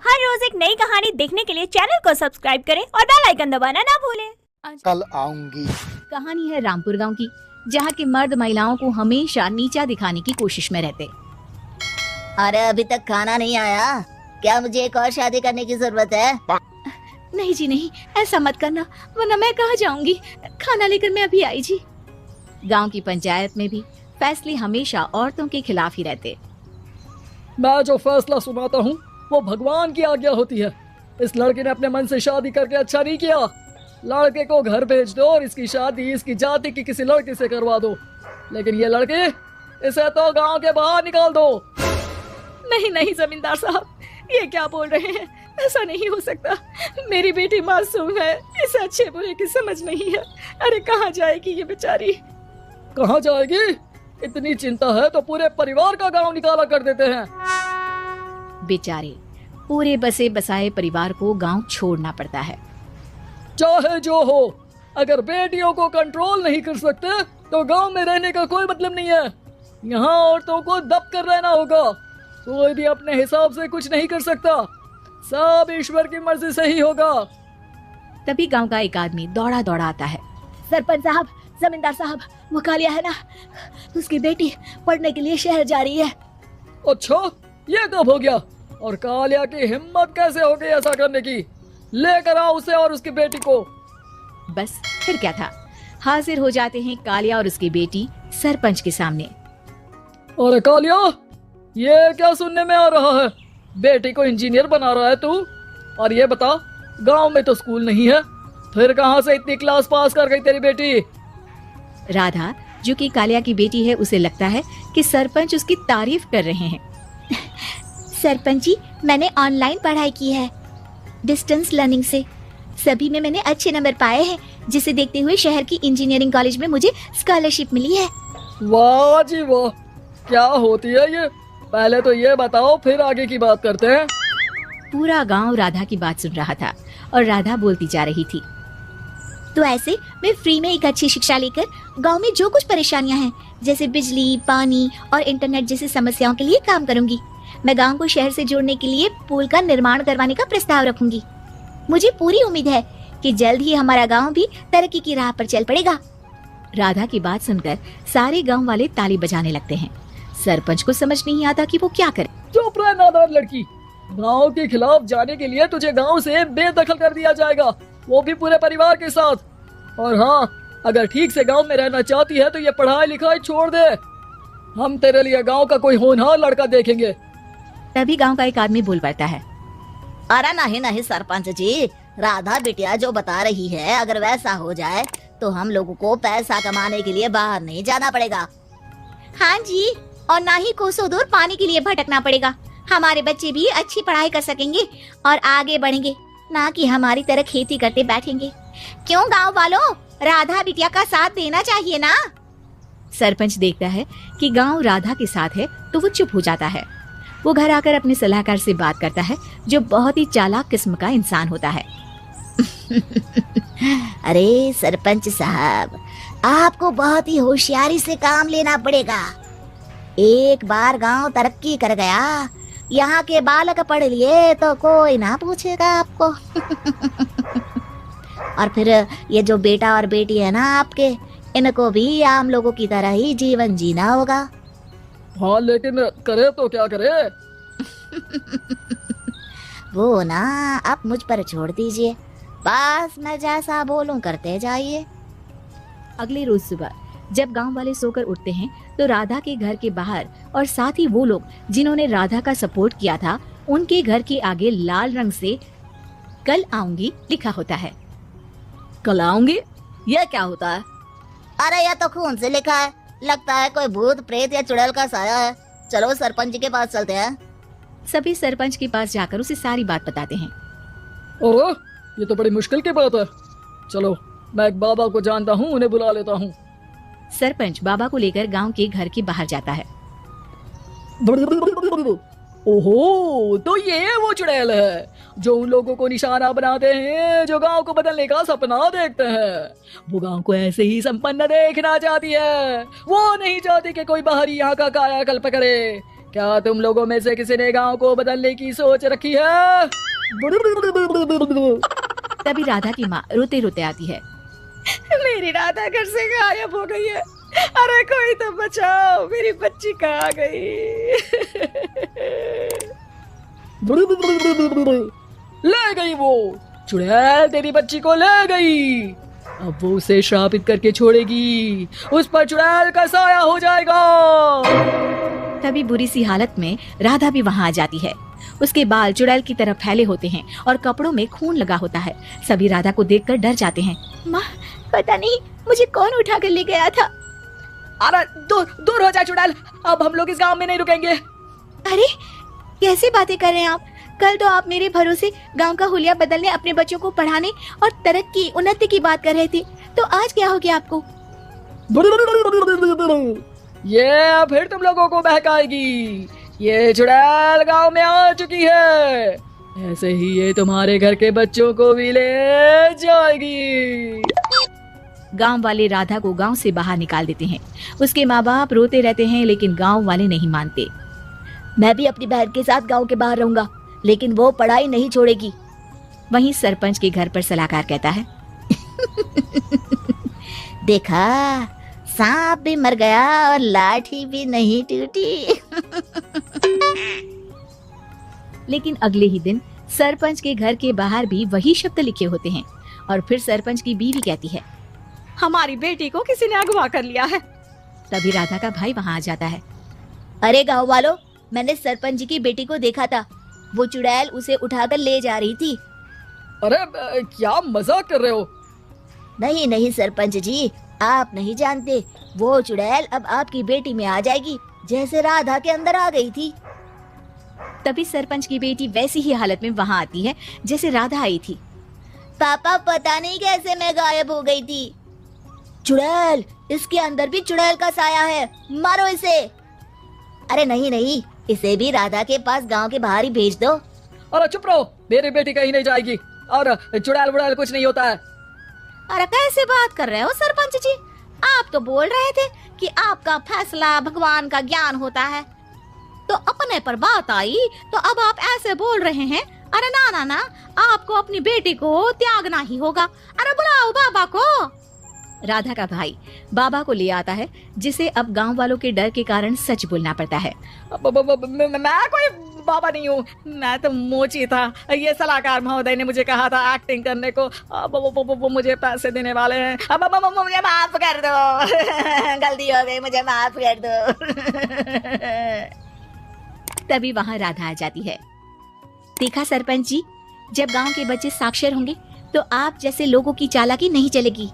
हर रोज एक नई कहानी देखने के लिए चैनल को सब्सक्राइब करें और बेल आइकन दबाना ना भूलें। कल आऊंगी। कहानी है रामपुर गांव की, जहां के मर्द महिलाओं को हमेशा नीचा दिखाने की कोशिश में रहते। अरे अभी तक खाना नहीं आया, क्या मुझे एक और शादी करने की जरूरत है? नहीं जी नहीं, ऐसा मत करना, वरना मैं कहाँ जाऊंगी। खाना लेकर मैं अभी आई जी। गांव की पंचायत में भी फैसले हमेशा औरतों के खिलाफ ही रहते। मैं जो फैसला सुनाता हूँ वो भगवान की आज्ञा होती है। इस लड़के ने अपने मन से शादी करके अच्छा नहीं किया। लड़के को घर भेज दो और इसकी शादी इसकी जाति की किसी लड़के से करवा दो, लेकिन ये लड़के, इसे तो गांव के बाहर निकाल दो। नहीं नहीं जमींदार साहब, ये क्या बोल रहे हैं? ऐसा नहीं हो सकता। मेरी बेटी मासूम है, इसे अच्छे बुरे की समझ नहीं है। अरे कहाँ जाएगी ये बेचारी? कहाँ जाएगी? इतनी चिंता है तो पूरे परिवार का गांव निकाला कर देते हैं। बेचारे पूरे बसे बसाए परिवार को गांव छोड़ना पड़ता है। चाहे जो हो, अगर बेटियों को कंट्रोल नहीं कर सकते तो गांव में रहने का कोई मतलब नहीं है। यहाँ औरतों को दब कर रहना होगा। कोई भी अपने हिसाब से कुछ नहीं कर सकता, सब ईश्वर की मर्जी से ही होगा। तभी गांव का एक आदमी दौड़ा दौड़ा आता है। सरपंच साहब, जमींदार साहब, वो कालिया है ना, उसकी बेटी पढ़ने के लिए शहर जा रही है। अच्छा, ये कब हो गया? और कालिया की हिम्मत कैसे हो गई ऐसा करने की? लेकर आओ उसे और उसकी बेटी को। बस फिर क्या था, हाजिर हो जाते हैं कालिया और उसकी बेटी सरपंच के सामने। अरे कालिया, ये क्या सुनने में आ रहा है? बेटी को इंजीनियर बना रहा है तू? और ये बता, गांव में तो स्कूल नहीं है, फिर कहां से इतनी क्लास पास कर गई तेरी बेटी? राधा, जो कि कालिया की बेटी है, उसे लगता है कि सरपंच उसकी तारीफ कर रहे हैं। सरपंच जी, मैंने ऑनलाइन पढ़ाई की है, डिस्टेंस लर्निंग से। सभी में मैंने अच्छे नंबर पाए हैं, जिसे देखते हुए शहर की इंजीनियरिंग कॉलेज में मुझे स्कॉलरशिप मिली है। वाह जी वाह, क्या होती है ये? पहले तो ये बताओ, फिर आगे की बात करते हैं। पूरा गांव राधा की बात सुन रहा था और राधा बोलती जा रही थी। तो ऐसे मैं फ्री में एक अच्छी शिक्षा लेकर गांव में जो कुछ परेशानियां हैं, जैसे बिजली, पानी और इंटरनेट जैसी समस्याओं के लिए काम करूंगी। मैं गांव को शहर से जोड़ने के लिए पुल का निर्माण करवाने का प्रस्ताव रखूंगी। मुझे पूरी उम्मीद है कि जल्द ही हमारा गांव भी तरक्की की राह पर चल पड़ेगा। राधा की बात सुनकर सारे गांव वाले ताली बजाने लगते हैं। सरपंच को समझ नहीं आता कि वो क्या करे। चुप रह नादान लड़की, गांव के खिलाफ जाने के लिए तुझे गांव से बेदखल कर दिया जाएगा, वो भी पूरे परिवार के साथ। और हाँ, अगर ठीक से गांव में रहना चाहती है तो ये पढ़ाई लिखाई छोड़ दे। हम तेरे लिए गांव का कोई होनहार लड़का देखेंगे। तभी गांव का एक आदमी बोल पड़ता है। अरे नहीं नहीं सरपंच जी, राधा बिटिया जो बता रही है, अगर वैसा हो जाए तो हम लोगों को पैसा कमाने के लिए बाहर नहीं जाना पड़ेगा। हाँ जी, और ना ही कोसों दूर पानी के लिए भटकना पड़ेगा। हमारे बच्चे भी अच्छी पढ़ाई कर सकेंगे और आगे बढ़ेंगे, ना कि हमारी तरह खेती करते बैठेंगे। क्यों गांव वालों, राधा बिटिया का साथ देना चाहिए ना। सरपंच देखता है कि गांव राधा के साथ है तो वो चुप हो जाता है। वो घर आकर अपने सलाहकार से बात करता है, जो बहुत ही चालाक किस्म का इंसान होता है। अरे सरपंच साहब, आपको बहुत ही होशियारी से काम लेना पड़ेगा। एक बार गांव तरक्की कर गया, यहाँ के बालक पढ़ लिए तो कोई ना पूछेगा आपको। और फिर ये जो बेटा और बेटी है ना आपके, इनको भी आम लोगों की तरह ही जीवन जीना होगा। हाँ, लेकिन करे तो क्या करे? वो ना आप मुझ पर छोड़ दीजिए, बस मैं जैसा बोलूं करते जाइए। अगले रोज सुबह जब गांव वाले सोकर उठते हैं तो राधा के घर के बाहर और साथ ही वो लोग जिन्होंने राधा का सपोर्ट किया था, उनके घर के आगे लाल रंग से कल आऊंगी लिखा होता है। कल आऊंगी? यह क्या होता है? अरे यह तो खून से लिखा है, लगता है कोई भूत प्रेत या चुड़ैल का साया है। चलो सरपंच जी के पास चलते हैं। सभी सरपंच के पास जाकर उसे सारी बात बताते हैं। ओह, ये तो बड़ी मुश्किल की बात है। चलो, मैं एक बाबा को जानता हूँ, उन्हें बुला लेता हूँ। सरपंच बाबा को लेकर गांव के घर के बाहर जाता है। ओहो, तो ये वो चुड़ैल है जो उन लोगों को निशाना बनाते हैं जो गांव को बदलने का सपना देखते हैं। वो गांव को ऐसे ही संपन्न देखना चाहती है। वो नहीं चाहती कि कोई बाहरी यहाँ का कायाकल्प करे। क्या तुम लोगों में से किसी ने गांव को बदलने की सोच रखी है? तभी राधा की माँ रोते रोते आती है। मेरी राधा घर से गायब हो गई है। अरे कोई तो बचाओ, मेरी बच्ची कहाँ गई? ले गई वो चुड़ैल, तेरी बच्ची को ले गई। अब वो उसे श्रापित करके छोड़ेगी, उस पर चुड़ैल का साया हो जाएगा। तभी बुरी सी हालत में राधा भी वहाँ आ जाती है। उसके बाल चुड़ैल की तरह फैले होते हैं और कपड़ों में खून लगा होता है। सभी राधा को देखकर डर जाते हैं। माँ, पता नहीं मुझे कौन उठा कर ले गया था। अरे दूर हो जा चुड़ैल, अब हम लोग इस गांव में नहीं रुकेंगे। अरे कैसी बातें कर रहे हैं आप? कल तो आप मेरे भरोसे गांव का हुलिया बदलने, अपने बच्चों को पढ़ाने और तरक्की उन्नति की बात कर रहे थे, तो आज क्या हो गया आपको? ये फिर तुम लोगों को बहकाएगी। ये चुड़ैल गांव में आ चुकी है, ऐसे ही ये तुम्हारे घर के बच्चों को भी ले जाएगी। गांव वाले राधा को गांव से बाहर निकाल देते हैं। उसके माँ बाप रोते रहते हैं, लेकिन गांव वाले नहीं मानते। मैं भी अपनी बहन के साथ गांव के बाहर रहूंगा, लेकिन वो पढ़ाई नहीं छोड़ेगी। वहीं सरपंच के घर पर सलाहकार कहता है, देखा, सांप भी मर गया और लाठी भी नहीं टूटी। लेकिन अगले ही दिन सरपंच के घर के बाहर भी वही शब्द लिखे होते हैं। और फिर सरपंच की बीवी कहती है, हमारी बेटी को किसी ने अगवा कर लिया है। तभी राधा का भाई वहाँ आ जाता है। अरे गांव वालों, मैंने सरपंच जी की बेटी को देखा था, वो चुड़ैल उसे उठाकर ले जा रही थी। अरे क्या मजाक कर रहे हो? नहीं नहीं सरपंच जी, आप नहीं जानते, वो चुड़ैल अब आपकी बेटी में आ जाएगी, जैसे राधा के अंदर आ गई थी। तभी सरपंच की बेटी वैसी ही हालत में वहाँ आती है जैसे राधा आई थी। पापा, पता नहीं कैसे मैं गायब हो गई थी। चुड़ैल, इसके अंदर भी चुड़ैल का साया है, मारो इसे। अरे नहीं नहीं, इसे भी राधा के पास गांव के बाहर ही भेज दो। अरे चुप रहो, मेरी बेटी कहीं नहीं जाएगी और चुड़ैल वुड़ैल कुछ नहीं होता है। अरे कैसे बात कर रहे हो सरपंच जी? आप तो बोल रहे थे कि आपका फैसला भगवान का ज्ञान होता है, तो अपने पर बात आई तो अब आप ऐसे बोल रहे हैं। अरे ना ना ना, आपको अपनी बेटी को त्यागना ही होगा। अरे बुलाओ बाबा को। राधा का भाई बाबा को ले आता है, जिसे अब गांव वालों के डर के कारण सच बोलना पड़ता है। मैं कोई बाबा नहीं हूँ, मैं तो मोची था। ये सलाहकार महोदय ने मुझे कहा था एक्टिंग करने को। वो मुझे पैसे देने वाले हैं। अब मुझे माफ कर दो। गलती हो गई, मुझे माफ कर दो। तभी वहाँ राधा आ जाती है। देखा सरपंच जी, जब गांव के बच्चे साक्षर होंगे तो आप जैसे लोगों की चालाकी नहीं चलेगी।